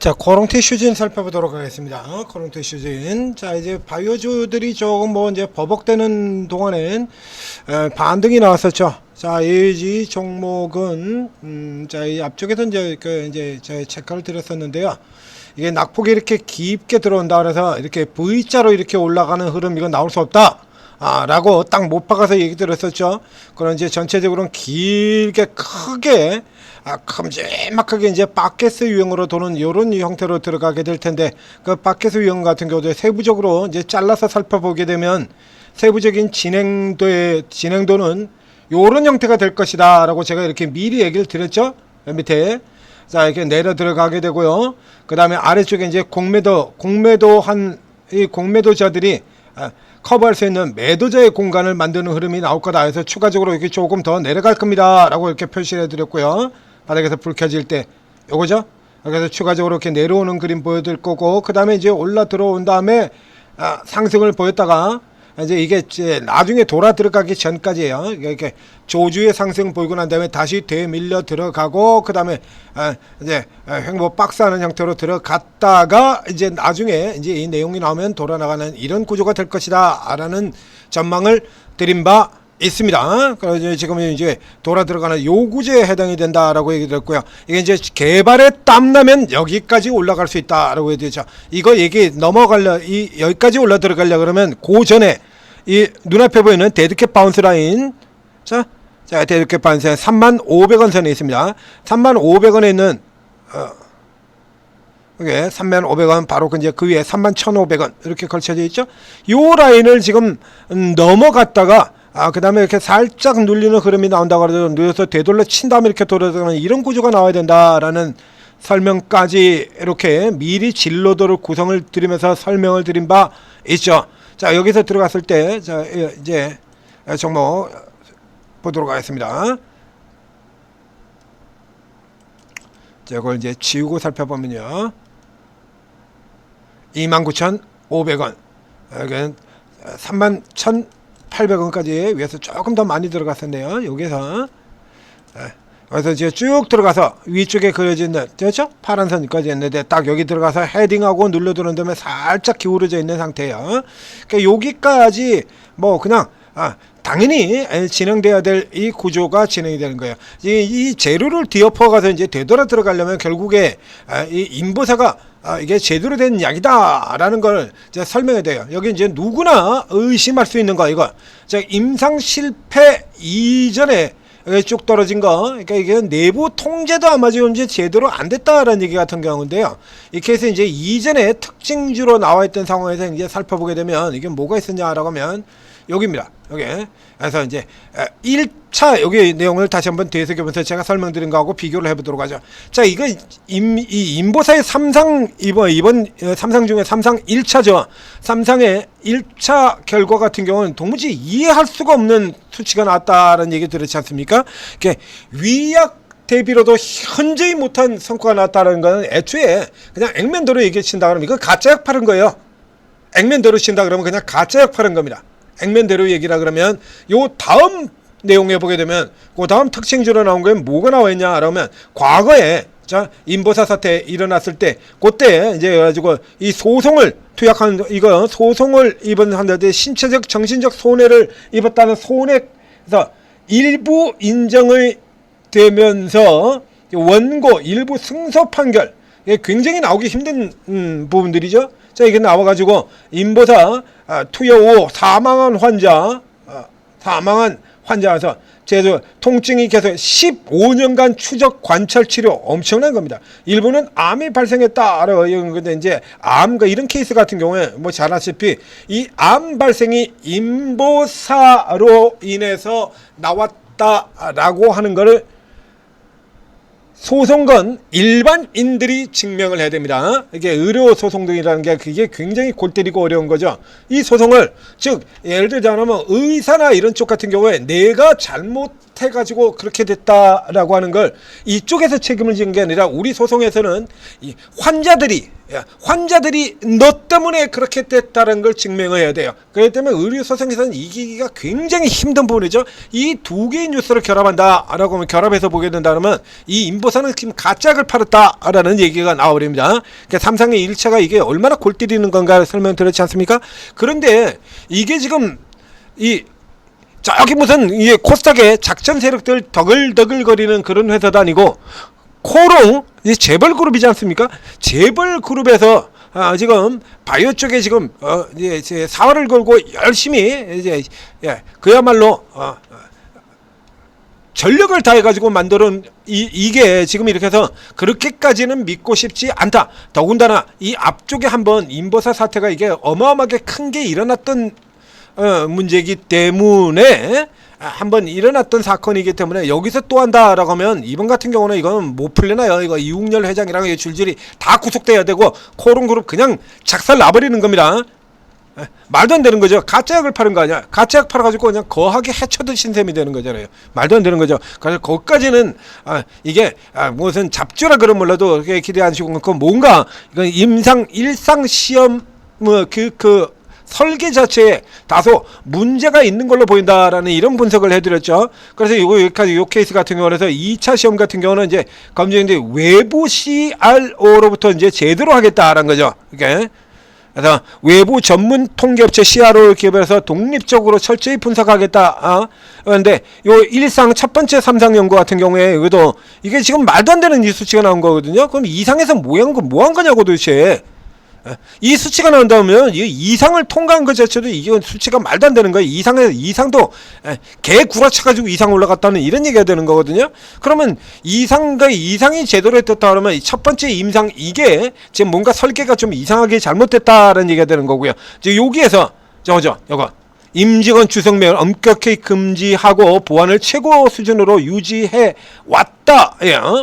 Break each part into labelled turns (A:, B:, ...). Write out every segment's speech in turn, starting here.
A: 자, 코롱 티슈진 살펴보도록 하겠습니다. 코롱 티슈진. 자, 이제 바이오주들이 조금 뭐 이제 버벅대는 동안엔 반등이 나왔었죠. 자, 이 종목은 자, 이 앞쪽에서 이제 제 체크를 드렸었는데요. 이게 낙폭이 이렇게 깊게 들어온다 그래서 이렇게 V자로 이렇게 올라가는 흐름 이건 나올 수 없다. 라고 딱 못 박아서 얘기 들었었죠. 그런 이제 전체적으로는 길게 크게 큼지막하게 이제 바켓스 유형으로 도는 이런 형태로 들어가게 될 텐데, 그 바켓스 유형 같은 경우도 세부적으로 이제 잘라서 살펴보게 되면 세부적인 진행도는 이런 형태가 될 것이다 라고 제가 이렇게 미리 얘기를 드렸죠. 밑에 자, 이렇게 내려 들어가게 되고요. 그 다음에 아래쪽에 이제 이 공매도자들이 커버할 수 있는 매도자의 공간을 만드는 흐름이 나올 거다 해서 추가적으로 이렇게 조금 더 내려갈 겁니다 라고 이렇게 표시를 해드렸고요. 바닥에서 불 켜질 때 요거죠. 그래서 추가적으로 이렇게 내려오는 그림 보여드릴 거고, 그 다음에 이제 올라 들어온 다음에 상승을 보였다가 이제 이게 이제 나중에 돌아 들어가기 전까지예요. 이렇게 조주의 상승 보이고 난 다음에 다시 되밀려 들어가고, 그 다음에 이제 횡보 박스하는 형태로 들어갔다가 이제 나중에 이제 이 내용이 나오면 돌아 나가는 이런 구조가 될 것이다라는 전망을 드린 바 있습니다. 그래서 지금 이제 돌아 들어가는 요 구조에 해당이 된다라고 얘기 드렸고요. 이게 이제 개발에 땀나면 여기까지 올라갈 수 있다라고 얘기했죠. 이거 얘기 여기까지 올라 들어가려 그러면 그 전에 이 눈앞에 보이는 데드캣 바운스 라인, 자 데드캣 바운스 라인 35,500원 선에 있습니다. 35,500원에 있는 이게 35,500원 바로 이제 그 위에 31,500원 이렇게 걸쳐져 있죠. 요 라인을 지금 넘어갔다가 그 다음에 이렇게 살짝 눌리는 흐름이 나온다고 하더라도 눌려서 되돌려 친 다음에 이렇게 돌아가는 이런 구조가 나와야 된다라는 설명까지 이렇게 미리 진로도를 구성을 드리면서 설명을 드린 바 있죠. 자, 여기서 들어갔을 때, 자, 이제 종목 보도록 하겠습니다. 자, 이걸 이제 지우고 살펴보면요. 29,500원. 여기는 31,800원까지 위에서 조금 더 많이 들어갔었네요. 여기서 그래서 이제 쭉 들어가서 위쪽에 그려져 있는, 그렇죠? 파란 선까지 있는데 딱 여기 들어가서 헤딩하고 눌러 들어온 다음에 살짝 기울어져 있는 상태예요. 그러니까 여기까지 뭐 그냥 당연히 진행돼야 될 이 구조가 진행이 되는 거예요. 이 재료를 뒤엎어 가서 이제 되돌아 들어가려면 결국에 이 인보사가 이게 제대로 된 약이다라는 걸 제가 설명해야 돼요. 여기 이제 누구나 의심할 수 있는 거, 이거. 자, 임상 실패 이전에 쭉 떨어진 거, 그러니까 이게 내부 통제도 아마 지금 이제 제대로 안 됐다라는 얘기 같은 경우인데요. 이 케이스 이제 이전에 특징주로 나와 있던 상황에서 이제 살펴보게 되면 이게 뭐가 있었냐라고 하면 여기입니다. 여기. 그래서 이제 1차 여기 내용을 다시 한번 되새겨보면서 제가 설명드린 거하고 비교를 해보도록 하죠. 자, 이거 이 인보사의 이번 삼상 중에 삼상 1차죠. 삼상의 1차 결과 같은 경우는 도무지 이해할 수가 없는 수치가 나왔다라는 얘기 들었지 않습니까? 이게 위약 대비로도 현저히 못한 성과가 나왔다는 것은 애초에 그냥 액면도로 얘기해 친다 그러면 이거 가짜약 파는 거예요. 액면도로 친다 그러면 그냥 가짜약 파는 겁니다. 액면대로 얘기라 그러면 요 다음 내용에 보게 되면 그 다음 특징주로 나온 거에 뭐가 나와 있냐 그러면 과거에 자 인보사 사태 일어났을 때 그때 이제 그래가지고 이 소송을 투약한 이거 소송을 입은한데 신체적 정신적 손해를 입었다는 손해에서 일부 인정을 되면서 원고 일부 승소 판결, 이게 굉장히 나오기 힘든 부분들이죠. 자, 이게 나와가지고 인보사 투여 후 사망한 환자에서 제도 통증이 계속 15년간 추적 관찰 치료, 엄청난 겁니다. 일부는 암이 발생했다라고 이런 건데 이제 암과 이런 케이스 같은 경우에 뭐 잘 아시다시피 이 암 발생이 인보사로 인해서 나왔다라고 하는 거를 소송건 일반인들이 증명을 해야 됩니다. 이게 의료 소송 등이라는 게 그게 굉장히 골 때리고 어려운 거죠. 이 소송을 즉 예를 들자면 의사나 이런 쪽 같은 경우에 내가 잘못해가지고 그렇게 됐다라고 하는 걸 이쪽에서 책임을 지는 게 아니라 우리 소송에서는 이 환자들이 환자들이 너 때문에 그렇게 됐다는 걸 증명해야 돼요. 그렇기 때문에 의료소송에서는 이기기가 굉장히 힘든 부분이죠. 이 두 개의 뉴스를 결합한다라고 하면, 결합해서 보게 된다면 이 임보사는 지금 가짜약을 팔았다라는 얘기가 나와버립니다. 그러니까 삼성의 1차가 이게 얼마나 골 때리는 건가 설명드렸지 않습니까? 그런데 이게 지금 저기 무슨 이 코스닥에 작전 세력들 더글더글거리는 그런 회사도 아니고, 코롱 이 재벌그룹이지 않습니까? 재벌그룹에서 지금 바이오 쪽에 지금 이제 사활을 걸고 열심히 이제 그야말로 전력을 다해가지고 만드는 이게 지금 이렇게 해서 그렇게까지는 믿고 싶지 않다. 더군다나 이 앞쪽에 한번 임보사 사태가 이게 어마어마하게 큰 게 일어났던 문제이기 때문에, 한번 일어났던 사건이기 때문에 여기서 또 한다라고 하면 이번 같은 경우는 이건 못 풀려나요. 이거 이웅렬 회장이랑 줄줄이 다 구속돼야 되고 코롱그룹 그냥 작살 나버리는 겁니다. 말도 안 되는 거죠. 가짜약을 파는 거 아니야. 가짜약 팔아가지고 그냥 거하게 해쳐드신 셈이 되는 거잖아요. 말도 안 되는 거죠. 그래서 거기까지는 이게 무슨 잡주라 그런 몰라도 이렇게 기대 안 하시고, 뭔가 이건 일상 시험 설계 자체에 다소 문제가 있는 걸로 보인다라는 이런 분석을 해드렸죠. 그래서 여기까지 요 케이스 같은 경우는 2차 시험 같은 경우는 이제 검증인데 외부 CRO로부터 이제 제대로 하겠다라는 거죠. 이렇게. 그래서 외부 전문 통계업체 CRO를 기업해서 독립적으로 철저히 분석하겠다. 그런데 요 일상 첫 번째 삼상 연구 같은 경우에 이것도 이게 지금 말도 안 되는 이 수치가 나온 거거든요. 그럼 이상에서 뭐 한 거냐고 도대체. 이 수치가 나온다면 이 이상을 통과한 것 자체도 이게 수치가 말도 안 되는 거예요. 이상도 개 구라쳐가지고 이상 올라갔다는 이런 얘기가 되는 거거든요. 그러면 이상이 제대로 했다 그러면 첫 번째 임상 이게 지금 뭔가 설계가 좀 이상하게 잘못됐다는 얘기가 되는 거고요. 여기에서 요거 임직원 주성매를 엄격히 금지하고 보안을 최고 수준으로 유지해 왔다.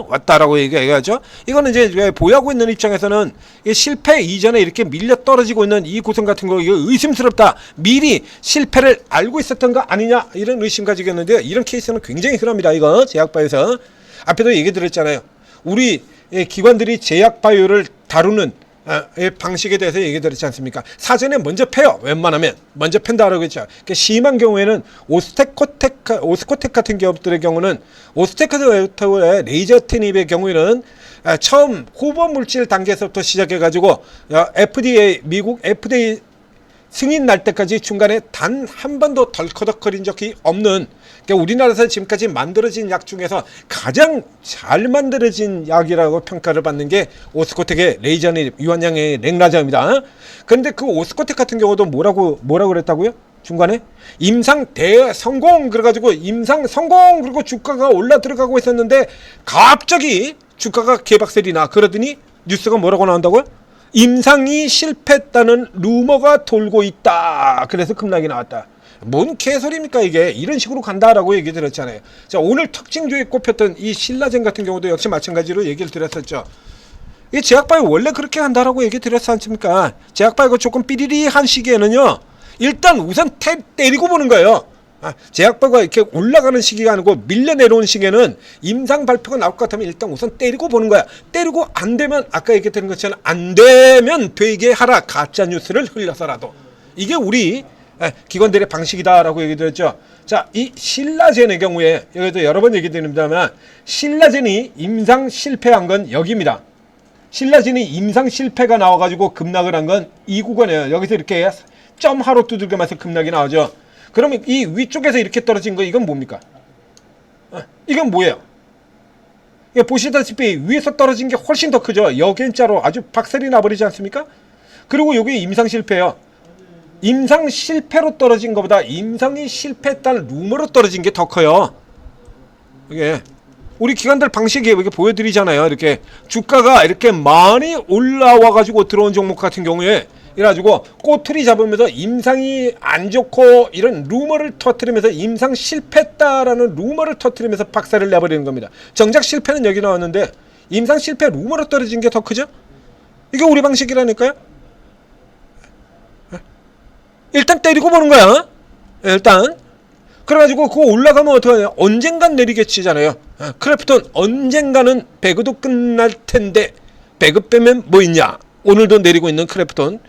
A: 왔다라고 얘기하죠. 이거는 이제 보유하고 있는 입장에서는 실패 이전에 이렇게 밀려 떨어지고 있는 이 구성 같은 거 이거 의심스럽다. 미리 실패를 알고 있었던 거 아니냐 이런 의심 가지겠는데요. 이런 케이스는 굉장히 흔합니다. 이거 제약바이오에서 앞에도 얘기 드렸잖아요. 우리 기관들이 제약바이오를 다루는 방식에 대해서 얘기 드렸지 않습니까? 사전에 먼저 패요. 웬만하면 먼저 팬다라고 했죠. 그러니까 심한 경우에는 오스코텍 같은 기업들의 경우는 오스테크의 레이저 테닙의 경우에는 처음 후보 물질 단계에서부터 시작해가지고 미국 FDA 승인 날 때까지 중간에 단 한 번도 덜커덕거린 적이 없는, 그러니까 우리나라에서 지금까지 만들어진 약 중에서 가장 잘 만들어진 약이라고 평가를 받는 게 오스코텍의 레이저니 유한양의 랭라자입니다. 그런데 그 오스코텍 같은 경우도 뭐라고 그랬다고요? 중간에 임상 대성공 그래가지고 임상 성공 그리고 주가가 올라 들어가고 있었는데 갑자기 주가가 개박살이 나. 그러더니 뉴스가 뭐라고 나온다고요? 임상이 실패했다는 루머가 돌고 있다. 그래서 급락이 나왔다. 뭔 개소리입니까 이게. 이런 식으로 간다라고 얘기 드렸잖아요. 자, 오늘 특징주에 꼽혔던 이 신라젠 같은 경우도 역시 마찬가지로 얘기를 드렸었죠. 이 제약바이오 원래 그렇게 한다라고 얘기 드렸지 않습니까? 제약바이오가 조금 삐리리한 시기에는요, 일단 우선 때리고 보는 거예요. 제약바이오가 이렇게 올라가는 시기가 아니고 밀려 내려오는 시기에는 임상 발표가 나올 것 같으면 일단 우선 때리고 보는 거야. 때리고 안 되면 아까 얘기했던 것처럼 안 되면 되게 하라. 가짜 뉴스를 흘려서라도. 이게 우리 기관들의 방식이다라고 얘기 드렸죠. 자, 이 신라젠의 경우에 여기도 여러 번 얘기 드립니다만 신라젠이 임상 실패한 건 여기입니다. 신라젠이 임상 실패가 나와가지고 급락을 한 건 이 구간이에요. 여기서 이렇게 점 하로 두들겨면서 급락이 나오죠. 그러면 이 위쪽에서 이렇게 떨어진 거 이건 뭡니까? 이건 뭐예요? 보시다시피 위에서 떨어진 게 훨씬 더 크죠. 여기자로 아주 박살이 나버리지 않습니까? 그리고 여기 임상 실패예요. 임상 실패로 떨어진 것보다 임상이 실패했다는 루머로 떨어진 게 더 커요. 이게 우리 기관들 방식이 이렇게 보여드리잖아요. 이렇게 주가가 이렇게 많이 올라와가지고 들어온 종목 같은 경우에 이래가지고 꼬투리 잡으면서 임상이 안 좋고 이런 루머를 터뜨리면서 임상 실패했다라는 루머를 터뜨리면서 박살을 내버리는 겁니다. 정작 실패는 여기 나왔는데 임상 실패 루머로 떨어진 게 더 크죠? 이게 우리 방식이라니까요. 일단 때리고 보는 거야. 일단 그래가지고 그거 올라가면 어떡하냐. 언젠간 내리겠지잖아요. 크래프톤 언젠가는 배그도 끝날 텐데 배그 빼면 뭐 있냐. 오늘도 내리고 있는 크래프톤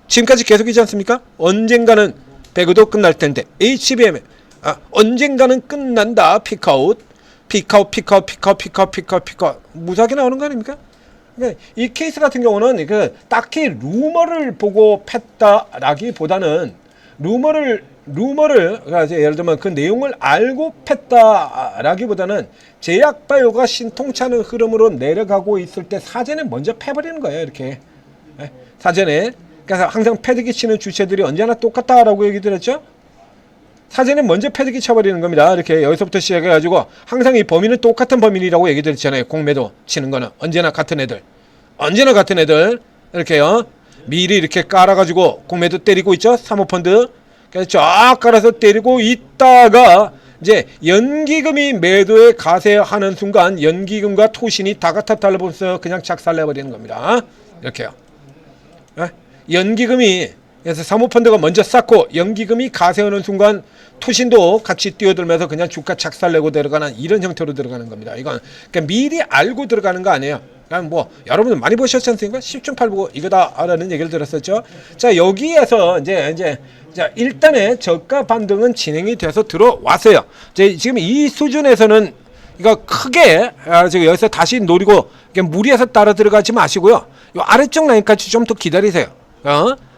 A: 지금까지 계속이지 않습니까? 언젠가는 배그도 끝날 텐데 HBM 언젠가는 끝난다. 피크아웃 무사하게 나오는 거 아닙니까? 이 케이스 같은 경우는 그 딱히 루머를 보고 팼다라기보다는 루머를 그러니까 예를 들면 그 내용을 알고 팼다라기보다는 제약 바이오가 신통치 않은 흐름으로 내려가고 있을 때 사전에 먼저 패버리는 거예요. 이렇게 사전에. 그래서 항상 패드기 치는 주체들이 언제나 똑같다라고 얘기 드렸죠. 사전에 먼저 패드기 쳐버리는 겁니다. 이렇게 여기서부터 시작해가지고 항상 이 범인은 똑같은 범인이라고 얘기 드렸잖아요. 공매도 치는 거는 언제나 같은 애들 이렇게요. 미리 이렇게 깔아가지고 공매도 때리고 있죠. 사모펀드 그래서 쫙 깔아서 때리고 있다가 이제 연기금이 매도에 가세하는 순간 연기금과 토신이 다 같아 달라붙어서 그냥 작살내버리는 겁니다. 이렇게요. 연기금이 그래서 사모펀드가 먼저 쌓고 연기금이 가세하는 순간 투신도 같이 뛰어들면서 그냥 주가 작살내고 들어가는 이런 형태로 들어가는 겁니다. 이건 그러니까 미리 알고 들어가는 거 아니에요. 그냥 뭐 여러분들 많이 보셨지 않습니까? 10중 8보고 이거다라는 얘기를 들었었죠. 자 여기에서 이제 자 일단의 저가 반등은 진행이 돼서 들어왔어요. 지금 이 수준에서는 이거 크게 지금 여기서 다시 노리고 무리해서 따라 들어가지 마시고요. 요 아래쪽 라인까지 좀 더 기다리세요.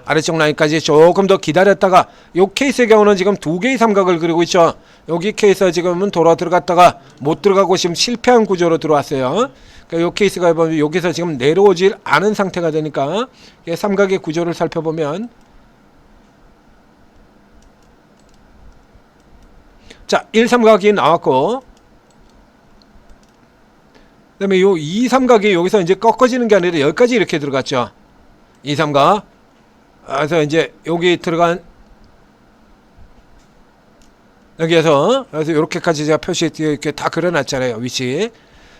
A: 아래쪽 라인까지 조금 더 기다렸다가 요 케이스의 경우는 지금 2개의 삼각을 그리고 있죠. 여기 케이스 지금은 돌아 들어갔다가 못 들어가고 지금 실패한 구조로 들어왔어요. 그러니까 요 케이스가 보면 여기서 지금 내려오질 않은 상태가 되니까 삼각의 구조를 살펴보면 자 1삼각이 나왔고 그 다음에 요 2삼각이 여기서 이제 꺾어지는 게 아니라 여기까지 이렇게 들어갔죠. 2삼각 그래서 이제 여기 들어간 여기에서 그래서 이렇게까지 제가 표시 이렇게 다 그려놨잖아요. 위치.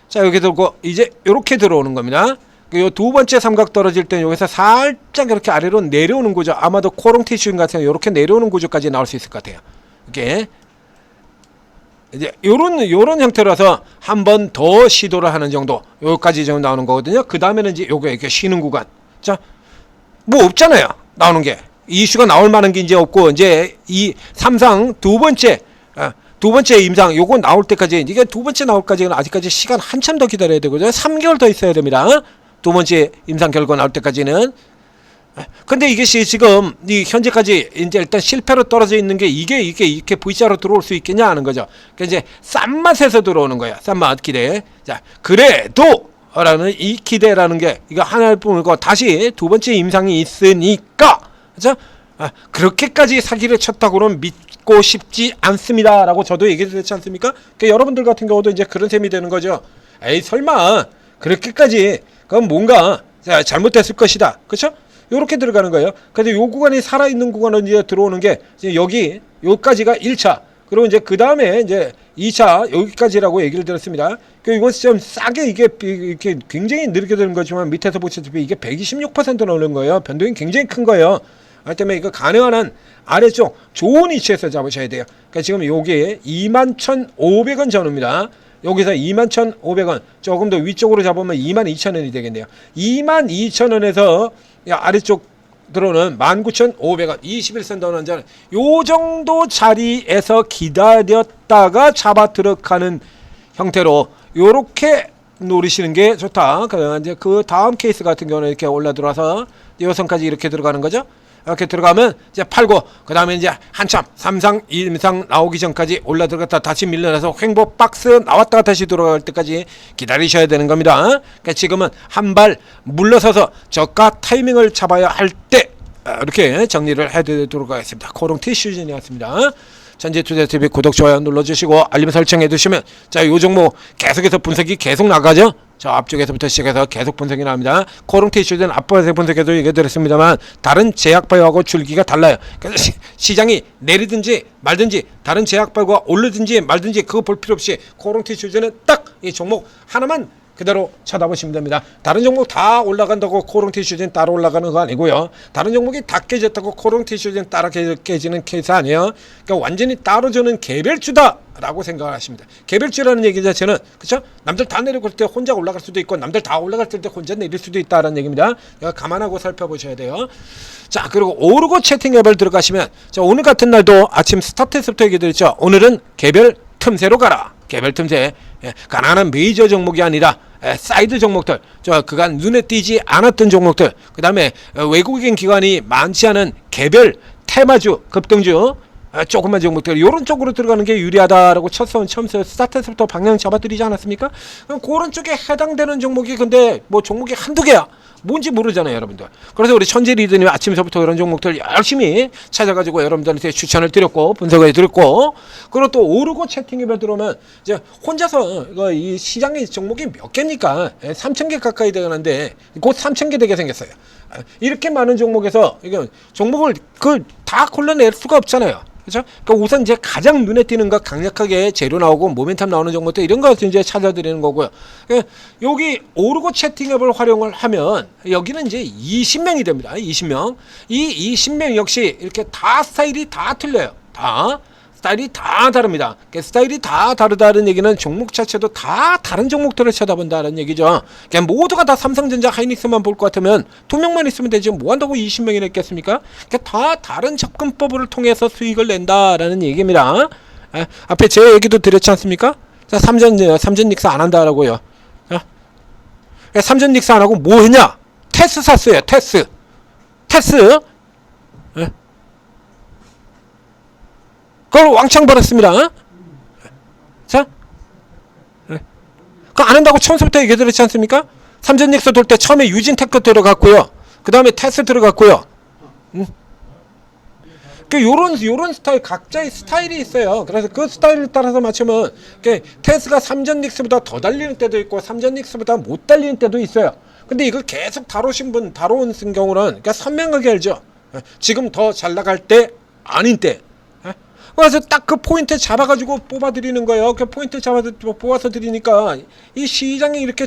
A: 자 여기 들고 이제 이렇게 들어오는 겁니다. 요 두 번째 삼각 떨어질 때 여기서 살짝 이렇게 아래로 내려오는 구조 아마도 코롱 티슈인 같은 이렇게 내려오는 구조까지 나올 수 있을 것 같아요. 이렇게 이제 요런 형태라서 한 번 더 시도를 하는 정도 여기까지 좀 나오는 거거든요. 그 다음에는 이제 요거 이렇게 쉬는 구간. 자 뭐 없잖아요. 나오는 게 이슈가 나올 만한 게 이제 없고 이제 이 삼상 두 번째 임상 요거 나올 때까지 이게 두 번째 나올까지는 아직까지 시간 한참 더 기다려야 되거든요. 3개월 더 있어야 됩니다. 두 번째 임상 결과 나올 때까지는. 근데 이게 지금 이 현재까지 이제 일단 실패로 떨어져 있는 게 이게 이렇게 V자로 들어올 수 있겠냐 하는 거죠. 그러니까 이제 싼 맛에서 들어오는 거야. 싼 맛 기대. 자 그래도 라는 이 기대라는 게 이거 하나를 뿐이고 다시 두 번째 임상이 있으니까 그렇죠? 그렇게까지 사기를 쳤다고는 믿고 싶지 않습니다 라고 저도 얘기를 했지 않습니까? 그러니까 여러분들 같은 경우도 이제 그런 셈이 되는 거죠. 에이 설마 그렇게까지 그건 뭔가 잘못됐을 것이다. 그렇죠? 요렇게 들어가는 거예요. 근데 요 구간이 살아있는 구간은 이제 들어오는 게 이제 여기까지가 1차 그리고 이제 그 다음에 이제 2차 여기까지라고 얘기를 들었습니다. 이건 좀 싸게 이게 굉장히 느리게 되는 거지만 밑에서 보시다시피 이게 126% 오는 거예요. 변동이 굉장히 큰 거예요. 그렇기 때문에 이거 가능한 한 아래쪽 좋은 위치에서 잡으셔야 돼요. 그러니까 지금 요게 21,500원 전후입니다. 여기서 21,500원 조금 더 위쪽으로 잡으면 22,000원이 되겠네요. 22,000원에서 아래쪽 들어오는 19,500원 21선 더 원짜리 요 정도 자리에서 기다렸다가 잡아 들어가는 형태로 요렇게 노리시는 게 좋다. 이제 그 다음 케이스 같은 경우는 이렇게 올라 들어와서 요선까지 이렇게 들어가는 거죠. 이렇게 들어가면 이제 팔고 그 다음에 이제 한참 삼상 임상 나오기 전까지 올라 들어갔다 다시 밀려나서 횡보 박스 나왔다가 다시 들어갈 때까지 기다리셔야 되는 겁니다. 그러니까 지금은 한 발 물러서서 저가 타이밍을 잡아야 할 때 이렇게 정리를 해드리도록 하겠습니다. 코롱 티슈즌이었습니다. 전재투자TV 구독, 좋아요 눌러주시고 알림 설정해 두시면 자, 요 종목 계속해서 분석이 계속 나가죠. 저 앞쪽에서부터 시작해서 계속 분석이 나옵니다. 코롱 티슈는 앞부에서 분석해도 얘기드렸습니다만 다른 제약바이오하고 줄기가 달라요. 그래서 시장이 내리든지 말든지 다른 제약바이오가 오르든지 말든지 그거 볼 필요 없이 코롱 티슈는 딱 이 종목 하나만 그대로 쳐다보시면 됩니다. 다른 종목 다 올라간다고 코롱티슈진 따라 올라가는 거 아니고요. 다른 종목이 다 깨졌다고 코롱티슈진 따라 깨지는 케이스 아니에요. 그러니까 완전히 따로 저는 개별주다라고 생각을 하십니다. 개별주라는 얘기 자체는 그렇죠? 남들 다 내려올 때 혼자 올라갈 수도 있고 남들 다 올라갈 때 혼자 내릴 수도 있다라는 얘기입니다. 감안하고 살펴보셔야 돼요. 자, 그리고 오르고 채팅 앱을 들어가시면 자, 오늘 같은 날도 아침 스타트에서부터 얘기 드렸죠. 오늘은 개별 틈새로 가라. 개별 틈새. 가난한 메이저 종목이 아니라 사이드 종목들, 저 그간 눈에 띄지 않았던 종목들, 그 다음에 외국인 기관이 많지 않은 개별 테마주, 급등주, 조그만 종목들 이런 쪽으로 들어가는 게 유리하다라고 처음부터 스타트에서부터 방향 잡아드리지 않았습니까? 그럼 그런 쪽에 해당되는 종목이 근데 뭐 종목이 한두 개야. 뭔지 모르잖아요, 여러분들. 그래서 우리 천재 리더님 아침서부터 이런 종목들 열심히 찾아가지고 여러분들한테 추천을 드렸고 분석을 드렸고, 그리고 또 오르고 채팅앱에 들어오면 이제 혼자서 이거 이 시장의 종목이 몇 개입니까? 3,000개 가까이 되는데 곧 3,000개 되게 생겼어요. 이렇게 많은 종목에서 이거 종목을 그 다 골라낼 수가 없잖아요. 그렇죠? 그러니까 우선 이제 가장 눈에 띄는 거 강력하게 재료 나오고 모멘텀 나오는 종목들 이런 거 이제 찾아드리는 거고요. 여기 오르고 채팅앱을 활용을 하면 여기는 이제 20명이 됩니다. 20명. 이 20명 역시 이렇게 다 스타일이 다 틀려요. 다 스타일이 다 다릅니다. 스타일이 다 다르다는 얘기는 종목 자체도 다 다른 종목들을 쳐다본다는 얘기죠. 그냥 모두가 다 삼성전자, 하이닉스만 볼 것 같으면 두 명만 있으면 되지 뭐 한다고 20명이나 있겠습니까? 다 다른 접근법을 통해서 수익을 낸다라는 얘기입니다. 앞에 제 얘기도 드렸지 않습니까? 자, 삼전 닉스 안 한다라고요. 삼전 닉스 안 하고 뭐 했냐? 테스 샀어요. 테스. 그걸 왕창 벌었습니다. 자, 그거 안 한다고 처음부터 얘기 드렸지 않습니까? 삼전 닉스 돌 때 처음에 유진테크 들어갔고요. 그 다음에 테스 들어갔고요. 요런 스타일, 각자의 스타일이 있어요. 그래서 그 스타일을 따라서 맞추면 테스가 삼전 닉스보다 더 달리는 때도 있고 삼전 닉스보다 못 달리는 때도 있어요. 근데 이걸 계속 다뤄온 경우는 그러니까 선명하게 알죠. 지금 더 잘 나갈 때 아닌 때. 그래서 딱 그 포인트 잡아가지고 뽑아드리는 거예요. 그 포인트 뽑아서 드리니까 이 시장이 이렇게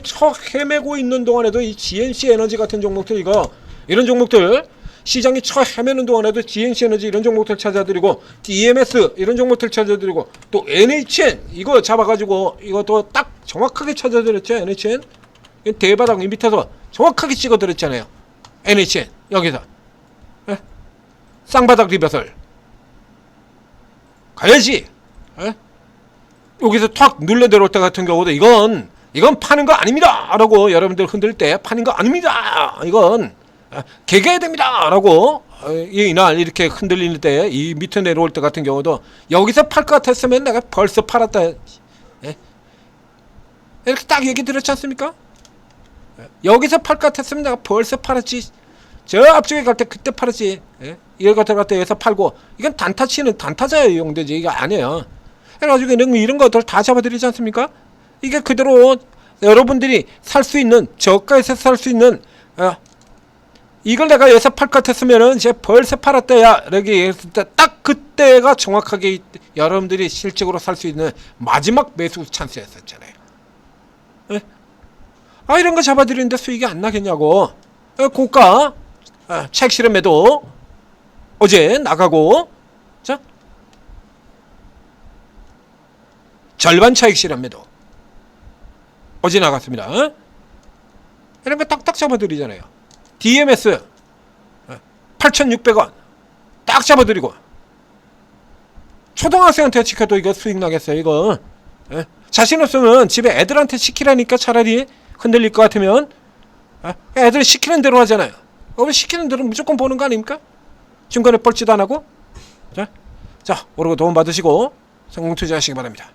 A: 헤매고 있는 동안에도 이 GNC 에너지 같은 종목들 이런 종목들 시장이 헤매는 동안에도 GNC 에너지 이런 종목들 찾아드리고 DMS 이런 종목들 찾아드리고 또 NHN 이거 잡아가지고 이것도 딱 정확하게 찾아드렸죠. NHN 대바닥 밑에서 정확하게 찍어드렸잖아요. NHN 여기서 쌍바닥 리버설 가야지. 여기서 탁 눌러 내려올 때 같은 경우도 이건 파는 거 아닙니다 라고 여러분들 흔들 때 파는 거 아닙니다, 이건 개개해야 됩니다 라고 이날 이렇게 흔들리는 때 이 밑에 내려올 때 같은 경우도 여기서 팔 것 같았으면 내가 벌써 팔았다. 이렇게 딱 얘기 들었지 않습니까? 여기서 팔 것 같았으면 내가 벌써 팔았지. 저 앞쪽에 갈 때 그때 팔았지. 이걸 갖다 여기서 팔고 이건 단타자에 이용되지 이게 아니에요. 그래가지고 이런 것들 다 잡아드리지 않습니까? 이게 그대로 여러분들이 살 수 있는 저가에서 살 수 있는 이걸 내가 여기서 팔 것 같았으면은 이제 벌써 팔았다야 이렇게 했을 때 딱 그때가 정확하게 여러분들이 실적으로 살 수 있는 마지막 매수 찬스였었잖아요. 이런 거 잡아드리는데 수익이 안 나겠냐고. 고가 차익 실현 매도 어제 나가고, 자 절반 차익 실현 매도 어제 나갔습니다. 이런 거 딱딱 잡아드리잖아요. DMS 8,600원 딱 잡아드리고 초등학생한테 시켜도 이거 수익 나겠어요. 이거 자신 없으면 집에 애들한테 시키라니까. 차라리 흔들릴 것 같으면 애들이 시키는 대로 하잖아요. 시키는 대로 무조건 보는 거 아닙니까? 중간에 뻘짓 안 하고. 자, 오르고 도움 받으시고 성공 투자하시기 바랍니다.